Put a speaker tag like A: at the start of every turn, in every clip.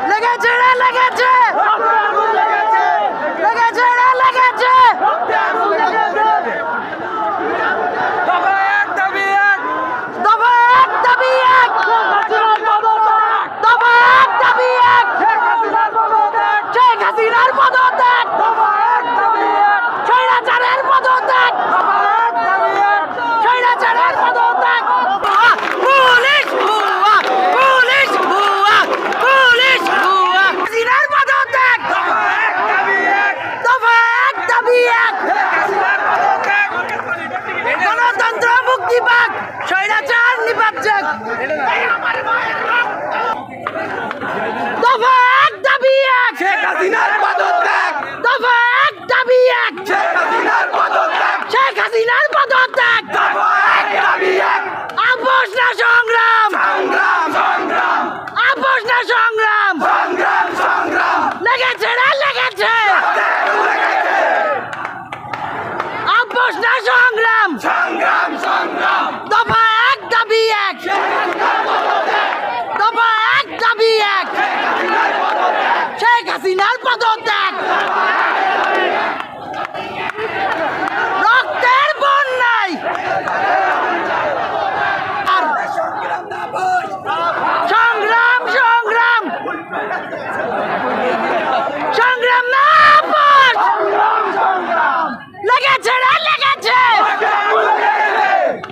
A: লেগেছে রে লেগেছে লেগেছে রে লেগেছে দফা এক দাবি এক দফা এক দাবি এক দফা এক দাবি এক শেখ হাসিনার পদত্যাগ দফা এক দাবি এক স্বৈরাচারের পদত্যাগ দফা এক দাবি এক স্বৈরাচারের পদত্যাগ পুলিশ ভুয়া পুলিশ ভুয়া পুলিশ ভুয়া হাসিনার পদত্যাগ দফা এক দাবি এক দফা এক দাবি এক গণতন্ত্র মুক্তি পাক স্বৈরাচার নিপাত যাক দফা এক দাবি এক শেখ হাসিনার পদত্যাগ দফা এক দাবি এক শেখ হাসিনার পদত্যাগ শেখ হাসিনার পদত্যাগ দফা এক দাবি এক আপোষ না সংগ্রাম সংগ্রাম সংগ্রাম আপোষ না সংগ্রাম সংগ্রাম সংগ্রাম লেগেছে রে লেগেছে আপোষ না সংগ্রাম সংগ্রাম সংগ্রাম দফা এক দাবি এক দফা এক দাবি এক শেখ হাসিনার পদত্যাগ রক্তের বন্যায় সংগ্রাম সংগ্রাম সংগ্রাম না আপোষ লেগেছে রে লেগেছে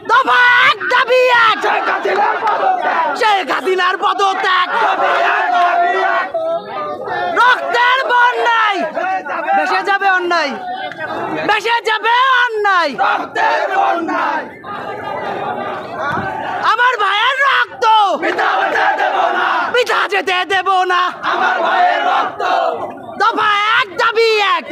A: দফা এক দাবি এক শেখ হাসিনার পদত্যাগ রক্তের বন্যায় বেসে যাবে অন্যায় বেসে যাবে অন্যায় রক্তের বন্যায় আমার ভাইয়ের রক্ত পিতা যেতে দেব না আমার ভাইয়ের রক্ত দফা এক দাবি এক